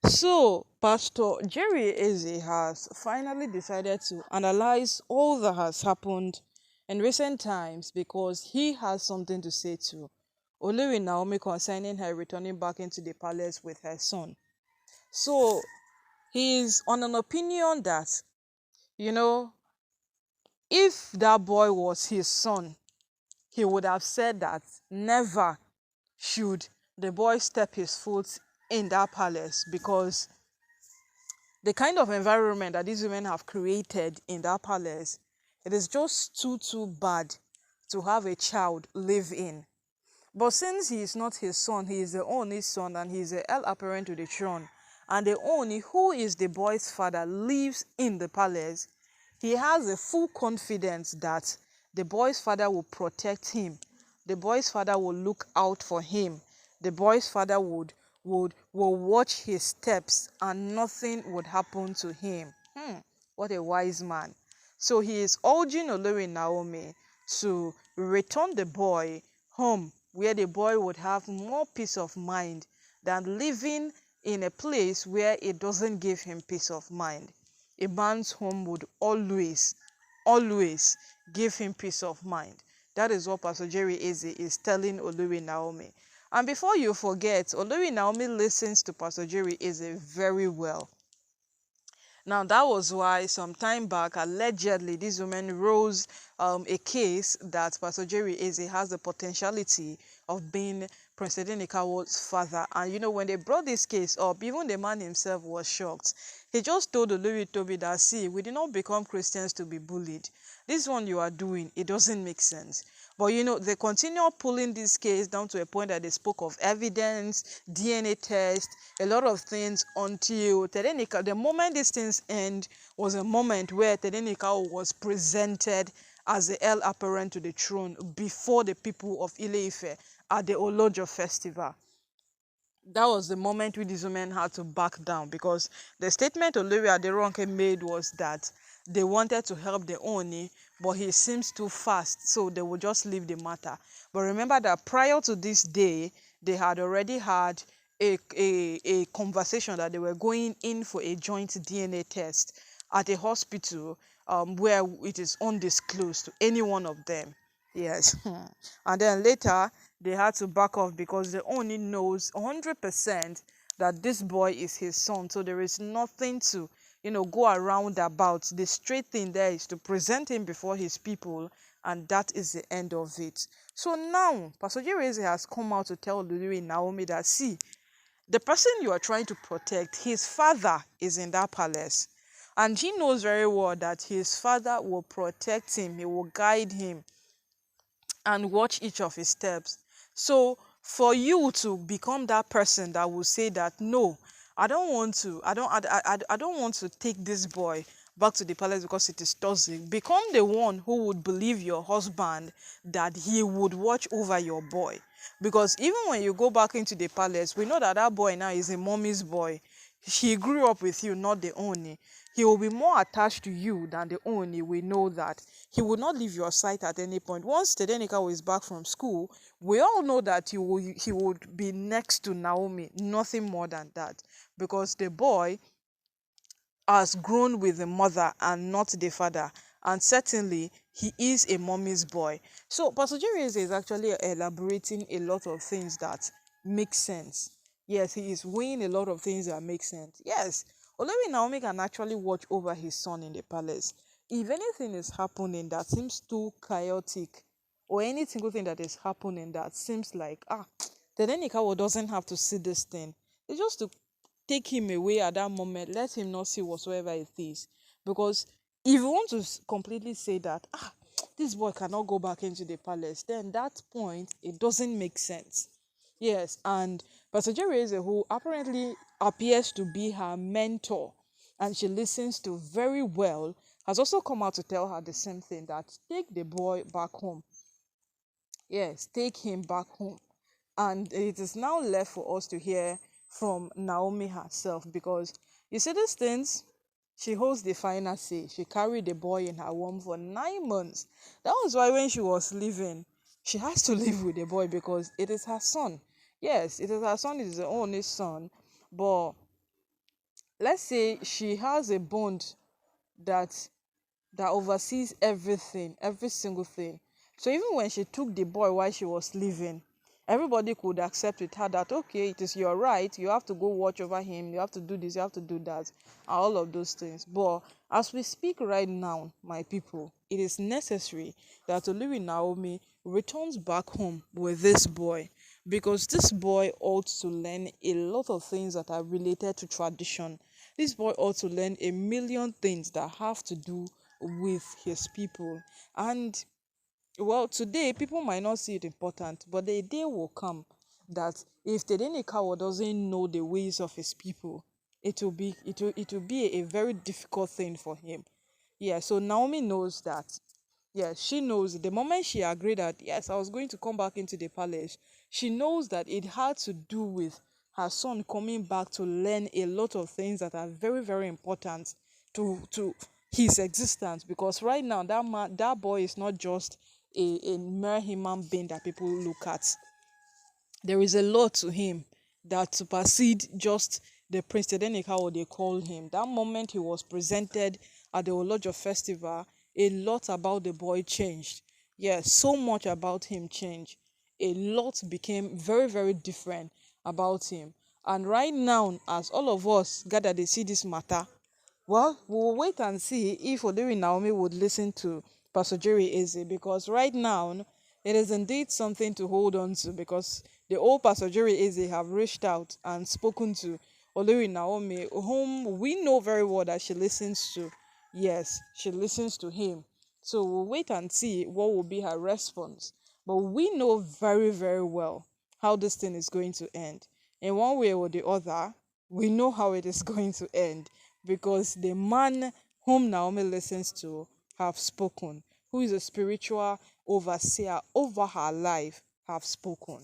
So, Pastor Jerry Eze has finally decided to analyze all that has happened in recent times because he has something to say to Olori Naomi concerning her returning back into the palace with her son. So, he is on an opinion that, you know, if that boy was his son, he would have said that never should the boy step his foot in that palace because the kind of environment that these women have created in that palace, it is just too bad to have a child live in. But since he is not his son, he is the only son and he is the heir apparent to the throne, and the only who is the boy's father lives in the palace, he has a full confidence that the boy's father will protect him. The boy's father will look out for him. The boy's father will watch his steps and nothing would happen to him. What a wise man. So he is urging Olori Naomi to return the boy home where the boy would have more peace of mind than living in a place where it doesn't give him peace of mind. A man's home would always give him peace of mind. That is what Pastor Jerry Eze is telling Olori Naomi. And before you forget, Olori Naomi listens to Pastor Jerry Eze very well. Now, that was why some time back, allegedly, this woman rose a case that Pastor Jerry Eze has the potentiality of being President Ikawo's father. And when they brought this case up, even the man himself was shocked. He just told Olori Toby that, see, we did not become Christians to be bullied. This one you are doing, it doesn't make sense. But they continue pulling this case down to a point that they spoke of evidence, DNA test, a lot of things until Tedenika, the moment these things end was a moment where Tedenika was presented as the heir apparent to the throne before the people of Ile-Ife at the Olojo festival. That was the moment where these women had to back down because the statement Olori Aderonke made was that they wanted to help the Oni, but he seems too fast, so they would just leave the matter. But remember that prior to this day, they had already had a conversation that they were going in for a joint DNA test at a hospital where it is undisclosed to any one of them. Yes. And then later, they had to back off because the only knows 100% that this boy is his son. So there is nothing to, go around about. The straight thing there is to present him before his people, and that is the end of it. So now, Pastor Jerezi has come out to tell Olori Naomi that, see, the person you are trying to protect, his father is in that palace. And he knows very well that his father will protect him, he will guide him, and watch each of his steps. So for you to become that person that will say that no, I don't want to take this boy back to the palace because it is toxic. Become the one who would believe your husband that he would watch over your boy. Because even when you go back into the palace, we know that that boy now is a mommy's boy. He grew up with you, not the only. He will be more attached to you than the only. We know that. He will not leave your sight at any point. Once Tedenika is back from school, we all know that he would be next to Naomi, nothing more than that. Because the boy has grown with the mother and not the father. And certainly, he is a mommy's boy. So, Pastor Jerry is actually elaborating a lot of things that make sense. Yes, he is weighing a lot of things that make sense. Yes, Olori Naomi can actually watch over his son in the palace. If anything is happening that seems too chaotic, or any single thing that is happening that seems like, then Enikawo doesn't have to see this thing. It's just to take him away at that moment, let him not see whatsoever it is. Because if you want to completely say that, this boy cannot go back into the palace, then that point, it doesn't make sense. Yes, and Pastor Jerry is who apparently appears to be her mentor and she listens to very well, has also come out to tell her the same thing, that take the boy back home. Yes, take him back home. And it is now left for us to hear from Naomi herself because you see these things, she holds the final say. She carried the boy in her womb for 9 months. That was why when she was leaving, she has to live with the boy because it is her son. Yes, it is her son, it is her only son. But let's say she has a bond that oversees everything, every single thing. So even when she took the boy while she was leaving, everybody could accept with her that, okay, it is your right, you have to go watch over him, you have to do this, you have to do that, and all of those things. But as we speak right now, my people, it is necessary that Olori Naomi returns back home with this boy, because this boy ought to learn a lot of things that are related to tradition. This boy ought to learn a million things that have to do with his people. And well, today people might not see it important, but the day will come that if Tedenekawa doesn't know the ways of his people, it will be a very difficult thing for him. Yeah, so Naomi knows that. Yeah, she knows the moment she agreed that yes, I was going to come back into the palace, she knows that it had to do with her son coming back to learn a lot of things that are very, very important to his existence. Because right now that boy is not just a mere human being that people look at. There is a lot to him that supersede just the Prince Tedenika, what they call him. That moment he was presented at the Olojo festival, a lot about the boy changed. Yes, so much about him changed. A lot became very, very different about him. And right now, as all of us gather to see this matter, well, we'll wait and see if Olori Naomi would listen to Pastor Jerry Eze, because right now it is indeed something to hold on to, because the old Pastor Jerry Eze have reached out and spoken to Olori Naomi, whom we know very well that she listens to. Yes, she listens to him. So we'll wait and see what will be her response. But we know very, very well how this thing is going to end. In one way or the other, we know how it is going to end, because the man whom Naomi listens to have spoken, who is a spiritual overseer over her life, have spoken.